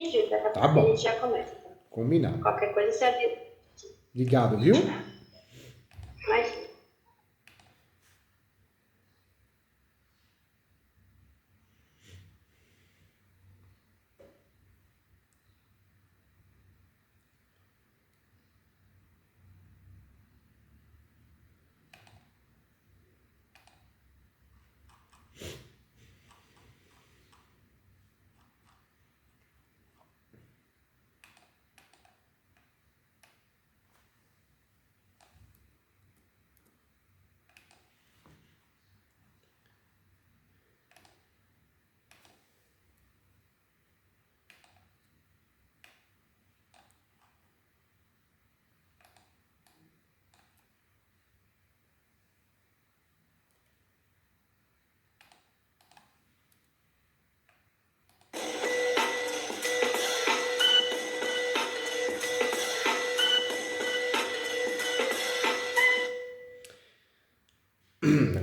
Daqui a Tá pouco a bom. gente já começa. Combinado. Qualquer coisa você avisa. Obrigado, viu? Mas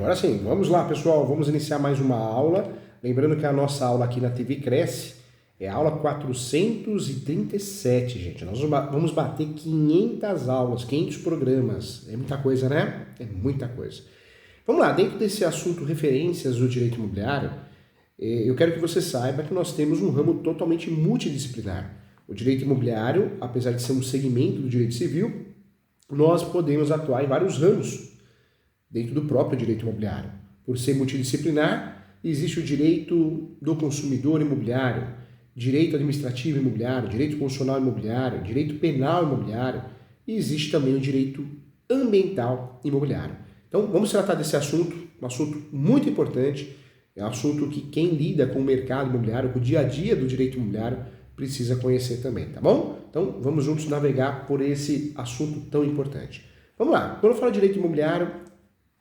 Agora sim, vamos lá, pessoal. Vamos iniciar mais uma aula. Lembrando que a nossa aula aqui na TV Cresce é a aula 437, gente. Nós vamos bater 500 aulas, 500 programas. É muita coisa, né? É muita coisa. Vamos lá, dentro desse assunto referências do direito imobiliário, eu quero que você saiba que nós temos um ramo totalmente multidisciplinar. O direito imobiliário, apesar de ser um segmento do direito civil, nós podemos atuar em vários ramos dentro do próprio direito imobiliário. Por ser multidisciplinar, existe o direito do consumidor imobiliário, direito administrativo imobiliário, direito constitucional imobiliário, direito penal imobiliário e existe também o direito ambiental imobiliário. Então, vamos tratar desse assunto, um assunto muito importante, é um assunto que quem lida com o mercado imobiliário, com o dia a dia do direito imobiliário, precisa conhecer também, tá bom? Então, vamos juntos navegar por esse assunto tão importante. Vamos lá, quando eu falo de direito imobiliário,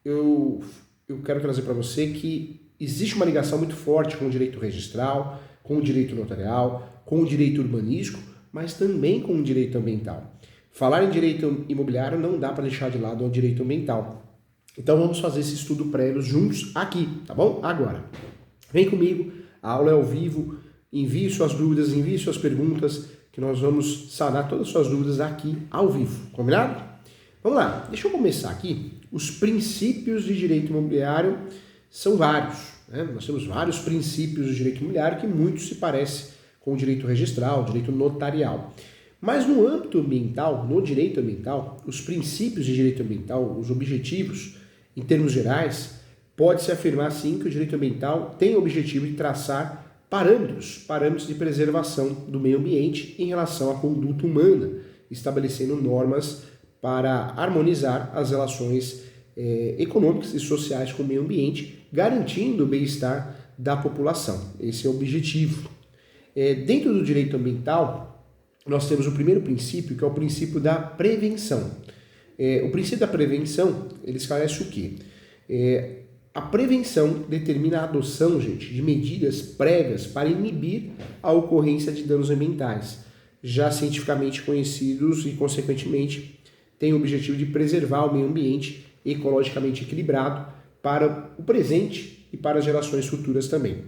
eu quero trazer para você que existe uma ligação muito forte com o direito registral, com o direito notarial, com o direito urbanístico, mas também com o direito ambiental. Falar em direito imobiliário não dá para deixar de lado o direito ambiental. Então vamos fazer esse estudo prévio juntos aqui, tá bom? Agora, vem comigo, a aula é ao vivo, envie suas dúvidas, envie suas perguntas, que nós vamos sanar todas as suas dúvidas aqui ao vivo, combinado? Vamos lá, deixa eu começar aqui. Os princípios de direito imobiliário são vários, né? Nós temos vários princípios de direito imobiliário que muito se parece com o direito registral, o direito notarial. Mas no âmbito ambiental, no direito ambiental, os princípios de direito ambiental, os objetivos, em termos gerais, pode-se afirmar sim que o direito ambiental tem o objetivo de traçar parâmetros de preservação do meio ambiente em relação à conduta humana, estabelecendo normas para harmonizar as relações econômicas e sociais com o meio ambiente, garantindo o bem-estar da população. Esse é o objetivo. Dentro do direito ambiental, nós temos o primeiro princípio, que é o princípio da prevenção. O princípio da prevenção, ele esclarece o quê? A prevenção determina a adoção, gente, de medidas prévias para inibir a ocorrência de danos ambientais, já cientificamente conhecidos e, consequentemente, tem o objetivo de preservar o meio ambiente ecologicamente equilibrado para o presente e para as gerações futuras também.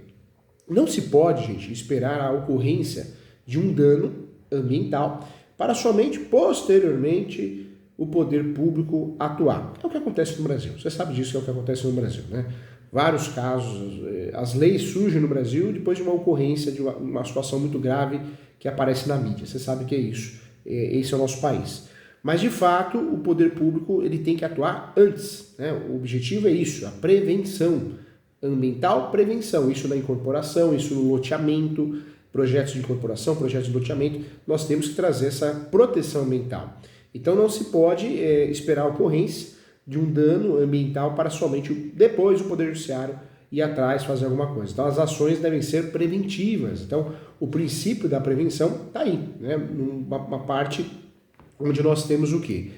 Não se pode, gente, esperar a ocorrência de um dano ambiental para somente posteriormente o poder público atuar. É o que acontece no Brasil. Você sabe disso, que é o que acontece no Brasil, né? Vários casos, as leis surgem no Brasil depois de uma ocorrência, de uma situação muito grave que aparece na mídia. Você sabe que é isso. Esse é o nosso país. Mas, de fato, o poder público ele tem que atuar antes, né? O objetivo é isso, a prevenção ambiental, prevenção. Isso na incorporação, isso no loteamento, projetos de incorporação, projetos de loteamento. Nós temos que trazer essa proteção ambiental. Então, não se pode esperar a ocorrência de um dano ambiental para somente depois o Poder Judiciário ir atrás, fazer alguma coisa. Então, as ações devem ser preventivas. Então, o princípio da prevenção está aí, né? Uma parte onde nós temos o quê?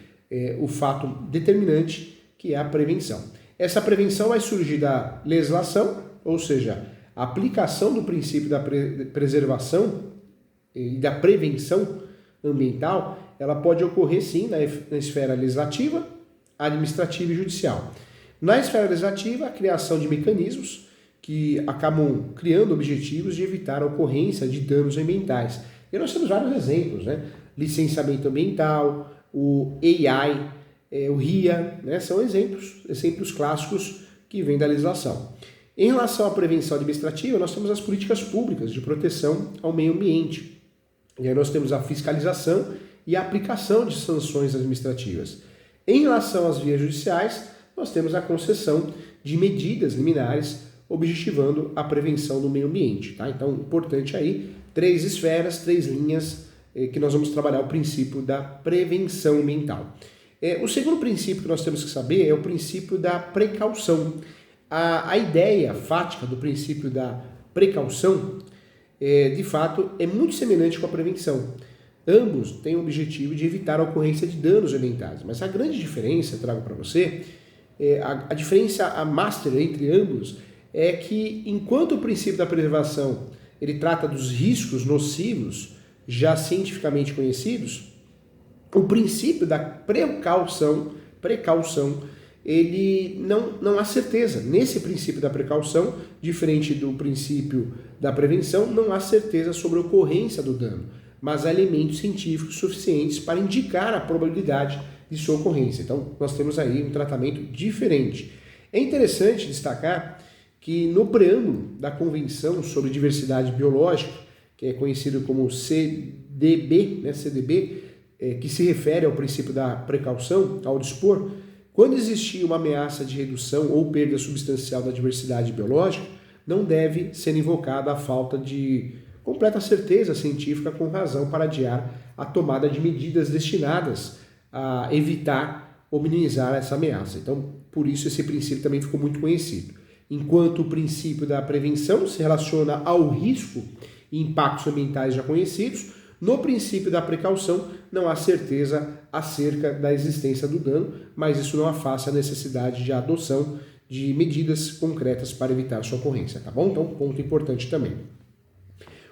O fato determinante, que é a prevenção. Essa prevenção vai surgir da legislação, ou seja, a aplicação do princípio da preservação e da prevenção ambiental, ela pode ocorrer sim na esfera legislativa, administrativa e judicial. Na esfera legislativa, a criação de mecanismos que acabam criando objetivos de evitar a ocorrência de danos ambientais, E nós temos vários exemplos, né? Licenciamento ambiental, o AI, o RIA, né? São exemplos clássicos que vêm da legislação. Em relação à prevenção administrativa, nós temos as políticas públicas de proteção ao meio ambiente. E aí nós temos a fiscalização e a aplicação de sanções administrativas. Em relação às vias judiciais, nós temos a concessão de medidas liminares objetivando a prevenção do meio ambiente. Tá? Então, importante aí, 3 esferas, 3 linhas que nós vamos trabalhar o princípio da prevenção ambiental. O segundo princípio que nós temos que saber é o princípio da precaução. A ideia fática do princípio da precaução, de fato, é muito semelhante com a prevenção. Ambos têm o objetivo de evitar a ocorrência de danos ambientais, mas a grande diferença, trago para você, a diferença, a master entre ambos, é que enquanto o princípio da preservação ele trata dos riscos nocivos já cientificamente conhecidos, o princípio da precaução, ele não há certeza. Nesse princípio da precaução, diferente do princípio da prevenção, não há certeza sobre a ocorrência do dano, mas há elementos científicos suficientes para indicar a probabilidade de sua ocorrência. Então, nós temos aí um tratamento diferente. É interessante destacar que no preâmbulo da Convenção sobre Diversidade Biológica, que é conhecido como CDB, que se refere ao princípio da precaução, ao dispor, quando existir uma ameaça de redução ou perda substancial da diversidade biológica, não deve ser invocada a falta de completa certeza científica com razão para adiar a tomada de medidas destinadas a evitar ou minimizar essa ameaça. Então, por isso esse princípio também ficou muito conhecido. Enquanto o princípio da prevenção se relaciona ao risco e impactos ambientais já conhecidos, no princípio da precaução não há certeza acerca da existência do dano, mas isso não afasta a necessidade de adoção de medidas concretas para evitar sua ocorrência, tá bom? Então, ponto importante também.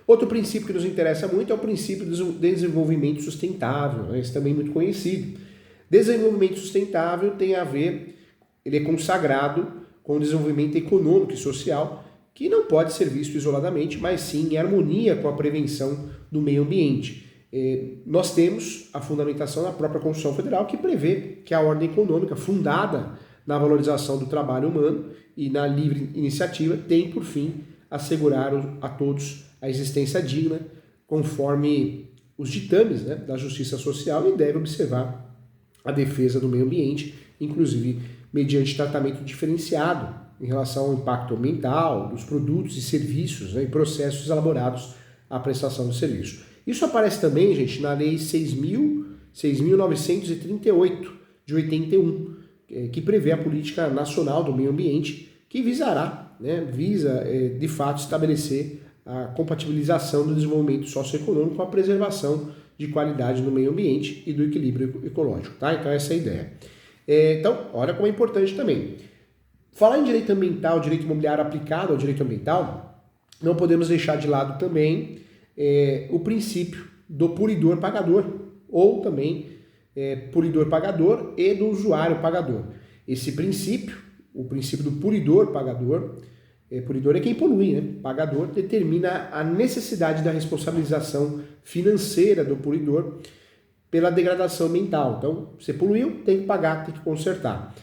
Outro princípio que nos interessa muito é o princípio do desenvolvimento sustentável, né? Esse também é muito conhecido. Desenvolvimento sustentável tem a ver, ele é consagrado com o desenvolvimento econômico e social, que não pode ser visto isoladamente, mas sim em harmonia com a prevenção do meio ambiente. Nós temos a fundamentação da própria Constituição Federal, que prevê que a ordem econômica, fundada na valorização do trabalho humano e na livre iniciativa, tem por fim assegurar a todos a existência digna, conforme os ditames, né, da justiça social, e deve observar a defesa do meio ambiente, inclusive mediante tratamento diferenciado em relação ao impacto ambiental, dos produtos e serviços, né, e processos elaborados à prestação do serviço. Isso aparece também, gente, na Lei 6.938, de 81, que prevê a Política Nacional do Meio Ambiente, que visa, de fato, estabelecer a compatibilização do desenvolvimento socioeconômico com a preservação de qualidade no meio ambiente e do equilíbrio ecológico, tá? Então essa é a ideia. Então, olha como é importante também. Falar em direito ambiental, direito imobiliário aplicado ao direito ambiental, não podemos deixar de lado também o princípio do polidor pagador, ou também polidor pagador e do usuário pagador. Esse princípio, o princípio do polidor pagador, polidor é quem polui, né? Pagador determina a necessidade da responsabilização financeira do polidor pela degradação ambiental. Então, você poluiu, tem que pagar, tem que consertar.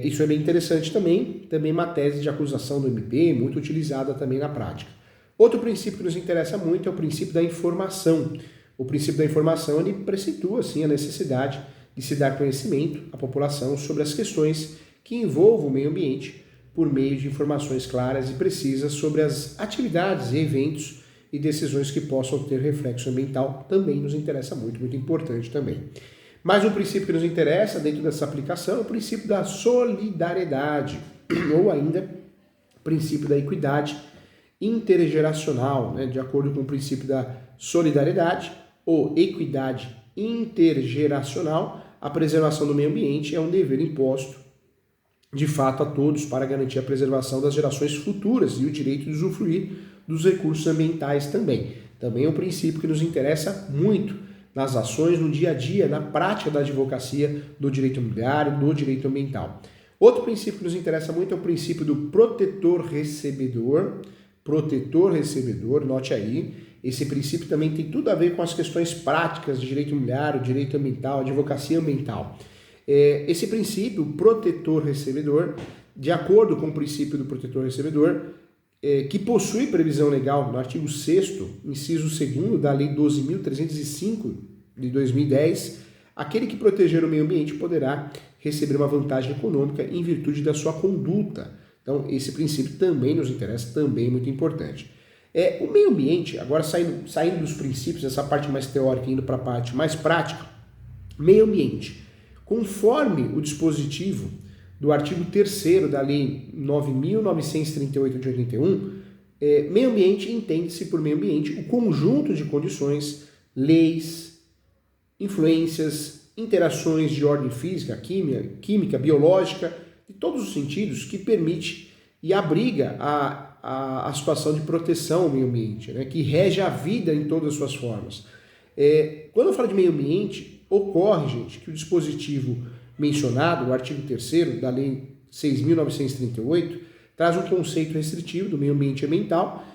Isso é bem interessante também uma tese de acusação do MP, muito utilizada também na prática. Outro princípio que nos interessa muito é o princípio da informação. O princípio da informação, ele preceitua, assim, a necessidade de se dar conhecimento à população sobre as questões que envolvam o meio ambiente por meio de informações claras e precisas sobre as atividades e eventos e decisões que possam ter reflexo ambiental, também nos interessa muito, muito importante também. Mais um princípio que nos interessa dentro dessa aplicação é o princípio da solidariedade, ou ainda princípio da equidade intergeracional, né? De acordo com o princípio da solidariedade ou equidade intergeracional, a preservação do meio ambiente é um dever imposto de fato a todos para garantir a preservação das gerações futuras e o direito de usufruir dos recursos ambientais também. Também é um princípio que nos interessa muito nas ações, no dia a dia, na prática da advocacia do direito imobiliário, do direito ambiental. Outro princípio que nos interessa muito é o princípio do protetor-recebedor. Protetor-recebedor, note aí, Esse princípio também tem tudo a ver com as questões práticas de direito imobiliário, direito ambiental, advocacia ambiental. Esse princípio protetor-recebedor, de acordo com o princípio do protetor-recebedor, que possui previsão legal no artigo 6º, inciso 2º da Lei 12.305 de 2010, aquele que proteger o meio ambiente poderá receber uma vantagem econômica em virtude da sua conduta. Então, esse princípio também nos interessa, também é muito importante. O meio ambiente, agora saindo dos princípios, essa parte mais teórica, indo para a parte mais prática, meio ambiente. Conforme o dispositivo do artigo 3º da Lei 9.938 de 81, meio ambiente entende-se por meio ambiente o conjunto de condições, leis, influências, interações de ordem física, química, biológica, de todos os sentidos, que permite e abriga a situação de proteção ao meio ambiente, né, que rege a vida em todas as suas formas. Quando eu falo de meio ambiente, ocorre, gente, que o dispositivo mencionado, o artigo 3º da Lei 6.938, traz um conceito restritivo do meio ambiente ambiental,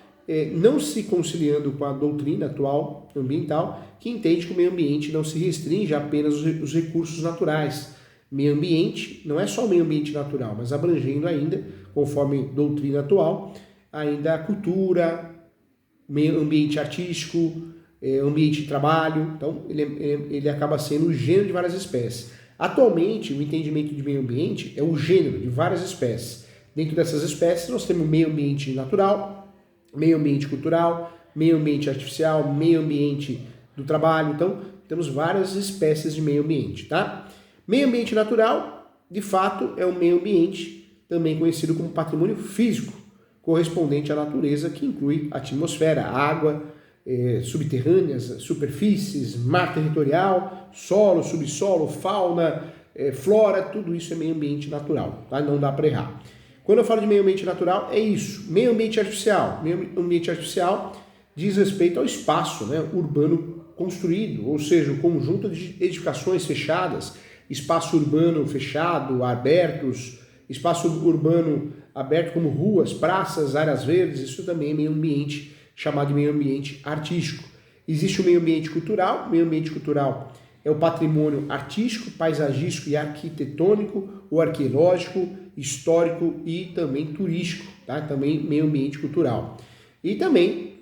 não se conciliando com a doutrina atual ambiental, que entende que o meio ambiente não se restringe apenas aos recursos naturais. Meio ambiente não é só o meio ambiente natural, mas abrangendo ainda, conforme doutrina atual, ainda a cultura, meio ambiente artístico, ambiente de trabalho. Então, ele acaba sendo o gênero de várias espécies. Atualmente, o entendimento de meio ambiente é o gênero de várias espécies. Dentro dessas espécies, nós temos meio ambiente natural, meio ambiente cultural, meio ambiente artificial, meio ambiente do trabalho. Então, temos várias espécies de meio ambiente, tá? Meio ambiente natural, de fato, é um meio ambiente também conhecido como patrimônio físico, correspondente à natureza, que inclui atmosfera, água, subterrâneas, superfícies, mar territorial, solo, subsolo, fauna, flora, tudo isso é meio ambiente natural, tá? Não dá para errar. Quando eu falo de meio ambiente natural, é isso. Meio ambiente artificial. Meio ambiente artificial diz respeito ao espaço, né, urbano construído, ou seja, o conjunto de edificações fechadas, espaço urbano fechado, abertos, espaço urbano aberto como ruas, praças, áreas verdes, isso também é meio ambiente, chamado de meio ambiente artístico. Existe o meio ambiente cultural. O meio ambiente cultural é o patrimônio artístico, paisagístico e arquitetônico, o arqueológico, histórico e também turístico, tá? Também meio ambiente cultural. E também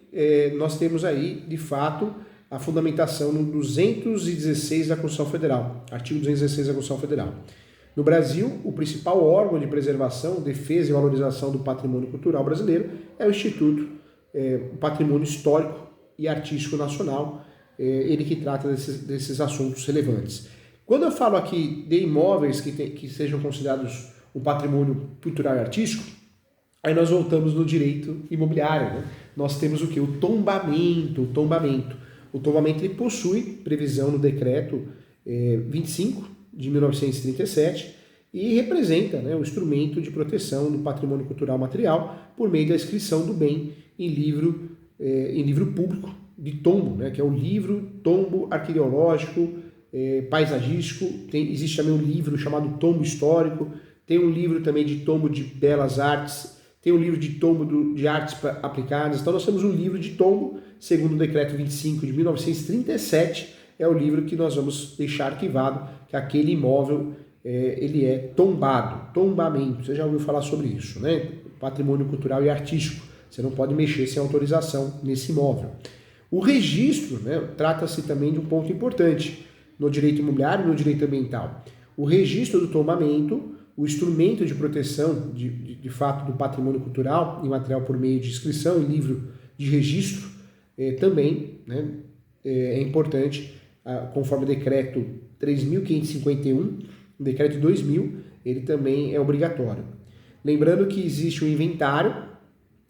nós temos aí, de fato, a fundamentação no 216 da Constituição Federal, artigo 216 da Constituição Federal. No Brasil, o principal órgão de preservação, defesa e valorização do patrimônio cultural brasileiro é o Instituto Patrimônio Histórico e Artístico Nacional, ele que trata desses assuntos relevantes. Quando eu falo aqui de imóveis que sejam considerados um patrimônio cultural e artístico, aí nós voltamos no direito imobiliário, né? Nós temos o que? O tombamento. O tombamento ele possui previsão no decreto 25 de 1937 e representa, né, o instrumento de proteção do patrimônio cultural material por meio da inscrição do bem em livro público de tombo, né, que é o livro tombo arqueológico, paisagístico. Existe também um livro chamado tombo histórico, tem um livro também de tombo de belas artes, tem um livro de tombo de artes aplicadas. Então nós temos um livro de tombo, segundo o decreto 25 de 1937, é o livro que nós vamos deixar arquivado, que aquele imóvel ele é tombado, tombamento. Você já ouviu falar sobre isso, né? Patrimônio cultural e artístico. Você não pode mexer sem autorização nesse imóvel. O registro, né, trata-se também de um ponto importante no direito imobiliário e no direito ambiental. O registro do tombamento, o instrumento de proteção de fato do patrimônio cultural e material por meio de inscrição em livro de registro, também, né, é importante, conforme o decreto 3.551, o decreto 2000, ele também é obrigatório. Lembrando que existe um inventário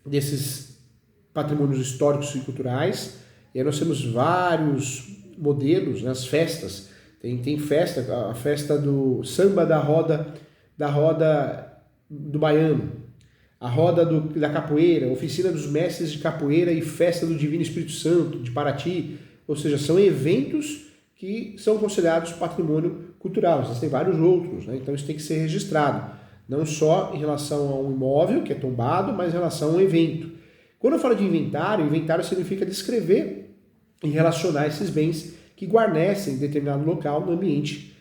desses patrimônios históricos e culturais, e aí nós temos vários modelos nas festas. Tem festa, a festa do samba da roda do baiano, a roda da capoeira, oficina dos mestres de capoeira e festa do Divino Espírito Santo de Paraty, ou seja, são eventos que são considerados patrimônio cultural. Existem vários outros, né? Então isso tem que ser registrado, não só em relação a um imóvel que é tombado, mas em relação a um evento. Quando eu falo de inventário significa descrever e relacionar esses bens que guarnecem determinado local no ambiente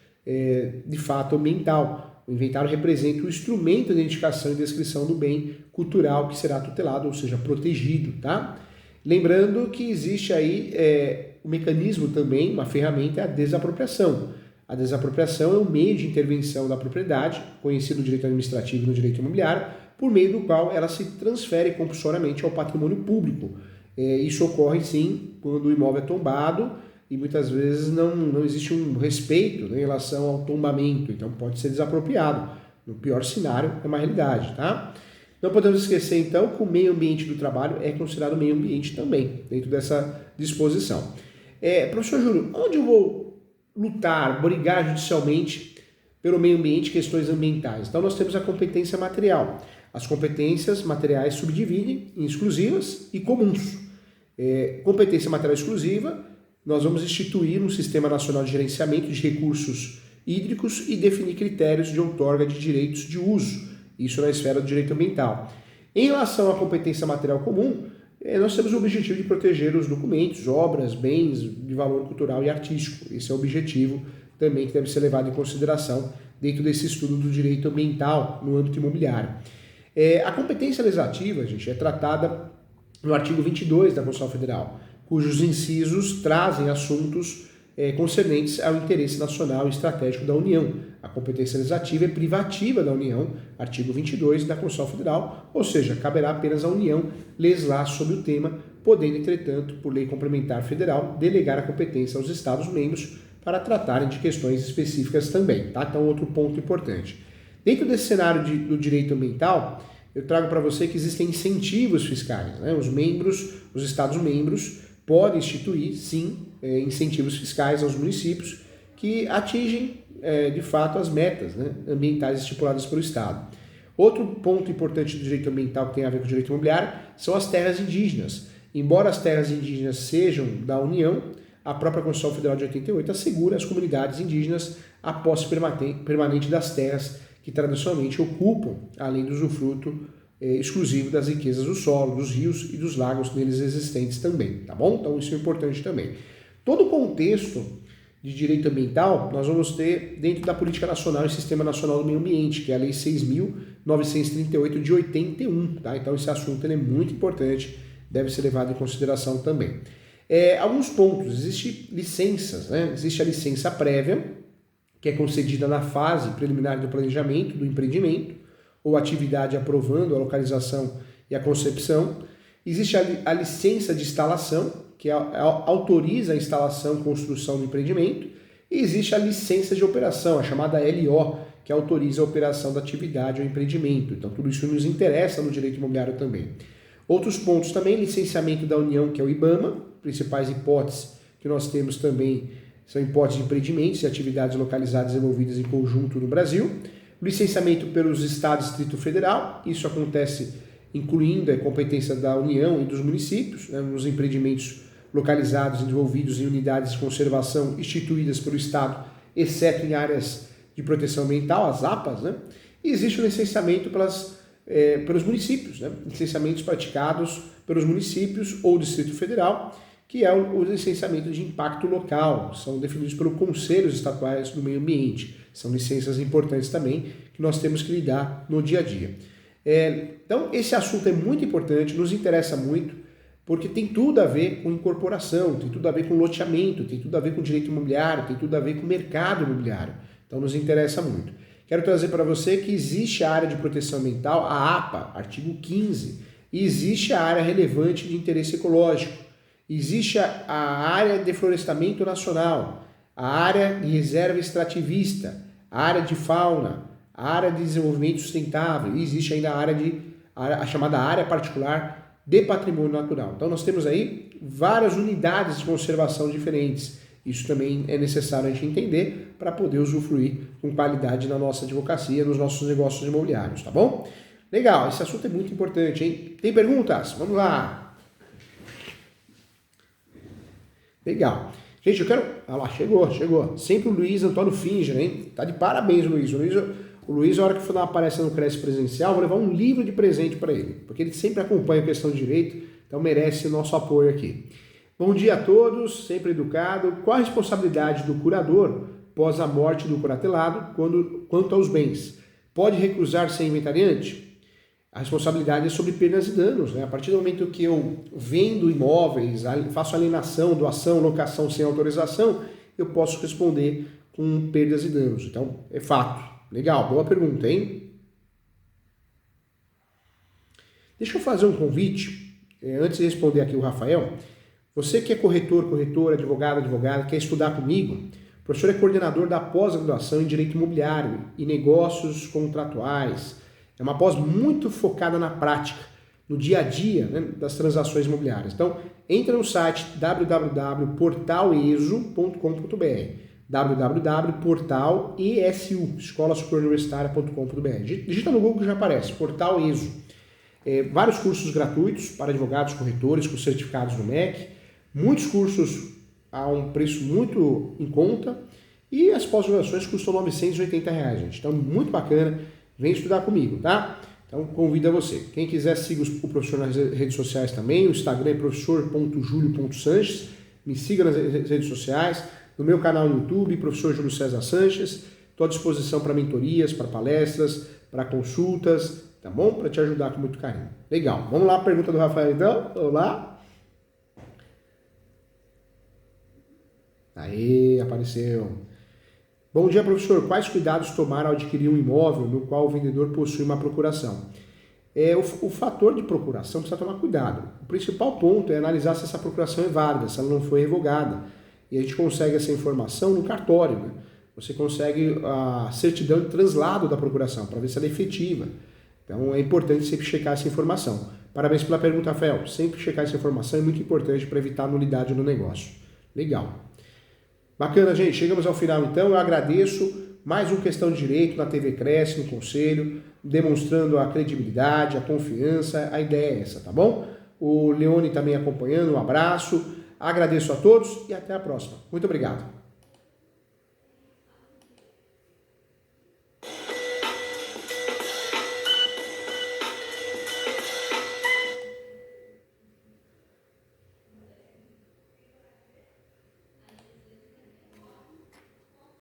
de fato ambiental. O inventário representa o instrumento de identificação e descrição do bem cultural que será tutelado, ou seja, protegido, tá? Lembrando que existe aí um mecanismo também, uma ferramenta, é a desapropriação. A desapropriação é um meio de intervenção da propriedade, conhecido no direito administrativo e no direito imobiliário, por meio do qual ela se transfere compulsoriamente ao patrimônio público. Isso ocorre, sim, quando o imóvel é tombado e muitas vezes não existe um respeito, né, em relação ao tombamento, então pode ser desapropriado. No pior cenário, é uma realidade, tá? Não podemos esquecer, então, que o meio ambiente do trabalho é considerado meio ambiente também, dentro dessa disposição. Professor Júlio, onde eu vou lutar, brigar judicialmente pelo meio ambiente e questões ambientais? Então, nós temos a competência material. As competências materiais subdividem em exclusivas e comuns. Competência material exclusiva, nós vamos instituir um Sistema Nacional de Gerenciamento de Recursos Hídricos e definir critérios de outorga de direitos de uso, isso na esfera do direito ambiental. Em relação à competência material comum, nós temos o objetivo de proteger os documentos, obras, bens de valor cultural e artístico. Esse é o objetivo também que deve ser levado em consideração dentro desse estudo do direito ambiental no âmbito imobiliário. A competência legislativa, gente, é tratada no artigo 22 da Constituição Federal, cujos incisos trazem assuntos concernentes ao interesse nacional e estratégico da União. A competência legislativa é privativa da União, artigo 22 da Constituição Federal, ou seja, caberá apenas à União legislar sobre o tema, podendo, entretanto, por lei complementar federal, delegar a competência aos Estados-membros para tratarem de questões específicas também, tá? Então, outro ponto importante. Dentro desse cenário do direito ambiental, eu trago para você que existem incentivos fiscais, né? Os Estados-membros podem instituir, sim, incentivos fiscais aos municípios que atingem, de fato, as metas, né, ambientais estipuladas pelo Estado. Outro ponto importante do direito ambiental que tem a ver com o direito imobiliário são as terras indígenas. Embora as terras indígenas sejam da União, a própria Constituição Federal de 88 assegura às comunidades indígenas a posse permanente das terras que tradicionalmente ocupam, além do usufruto exclusivo das riquezas do solo, dos rios e dos lagos neles existentes também, tá bom? Então isso é importante também. Todo o contexto de direito ambiental nós vamos ter dentro da Política Nacional e Sistema Nacional do Meio Ambiente, que é a Lei 6.938 de 81, tá? Então esse assunto é muito importante, deve ser levado em consideração também. Alguns pontos, existem licenças, né? Existe a licença prévia, que é concedida na fase preliminar do planejamento do empreendimento, ou atividade aprovando a localização e a concepção. Existe a licença de instalação, que autoriza a instalação e construção do empreendimento. E existe a licença de operação, a chamada LO, que autoriza a operação da atividade ou empreendimento. Então, tudo isso nos interessa no direito imobiliário também. Outros pontos também, licenciamento da União, que é o IBAMA. Principais hipóteses que nós temos também são hipóteses de empreendimentos e atividades localizadas e desenvolvidas em conjunto no Brasil. Licenciamento pelos Estados e Distrito Federal, isso acontece incluindo a competência da União e dos municípios, né, nos empreendimentos localizados e desenvolvidos em unidades de conservação instituídas pelo Estado, exceto em áreas de proteção ambiental, as APAs, né? E existe o licenciamento pelos municípios, né? Licenciamentos praticados pelos municípios ou Distrito Federal, que é o licenciamento de impacto local, são definidos pelos conselhos estaduais do meio ambiente. São licenças importantes também que nós temos que lidar no dia a dia. Então, esse assunto é muito importante, nos interessa muito, porque tem tudo a ver com incorporação, tem tudo a ver com loteamento, tem tudo a ver com direito imobiliário, tem tudo a ver com mercado imobiliário. Então, nos interessa muito. Quero trazer para você que existe a área de proteção ambiental, a APA, artigo 15, e existe a área relevante de interesse ecológico. Existe a área de florestamento nacional, a área de reserva extrativista, a área de fauna, a área de desenvolvimento sustentável e existe ainda a chamada área particular de patrimônio natural. Então nós temos aí várias unidades de conservação diferentes. Isso também é necessário a gente entender para poder usufruir com qualidade na nossa advocacia, nos nossos negócios imobiliários, tá bom? Legal, esse assunto é muito importante, hein? Tem perguntas? Vamos lá! Legal. Gente, eu quero... Ah lá, chegou. Sempre o Luiz Antônio Finger, hein? Tá de parabéns, Luiz. O Luiz, a hora que for dar uma palestra no Cresce Presencial, vou levar um livro de presente para ele. Porque ele sempre acompanha a questão de direito, Então merece nosso apoio aqui. Bom dia a todos, sempre educado. Qual a responsabilidade do curador após a morte do curatelado quanto aos bens? Pode recusar ser inventariante? A responsabilidade é sobre perdas e danos, né? A partir do momento que eu vendo imóveis, faço alienação, doação, locação sem autorização, eu posso responder com perdas e danos. Então, é fato. Legal, boa pergunta, hein? Deixa eu fazer um convite, antes de responder aqui o Rafael. Você que é corretor, corretora, advogado, advogada, quer estudar comigo, o professor é coordenador da pós-graduação em Direito Imobiliário e Negócios Contratuais. É uma pós muito focada na prática, no dia a dia, né, das transações imobiliárias. Então, entra no site www.portalesu.com.br www.portalesu, escolasuperioruniversitaria.com.br. Digita no Google que já aparece, Portal ESU. Vários cursos gratuitos para advogados, corretores, com certificados no MEC, muitos cursos a um preço muito em conta e as pós-graduações custam R$ 980, gente. Então, muito bacana, vem estudar comigo, tá? Então, convido a você. Quem quiser, siga o professor nas redes sociais também, o Instagram é professor.julio.sanches, me siga nas redes sociais, no meu canal no YouTube, professor Júlio César Sanches, estou à disposição para mentorias, para palestras, para consultas, tá bom? Para te ajudar com muito carinho. Legal. Vamos lá, pergunta do Rafael então. Olá. Aí, apareceu. Bom dia, professor. Quais cuidados tomar ao adquirir um imóvel no qual o vendedor possui uma procuração? O fator de procuração precisa tomar cuidado. O principal ponto é analisar se essa procuração é válida, se ela não foi revogada. E a gente consegue essa informação no cartório, né? Você consegue a certidão de translado da procuração para ver se ela é efetiva. Então é importante sempre checar essa informação. Parabéns pela pergunta, Rafael. Sempre checar essa informação é muito importante para evitar a nulidade no negócio. Legal. Bacana, gente. Chegamos ao final, então. Eu agradeço. Mais uma questão de direito na TV Cresce, no Conselho, demonstrando a credibilidade, a confiança. A ideia é essa, tá bom? O Leone também acompanhando. Um abraço. Agradeço a todos e até a próxima. Muito obrigado.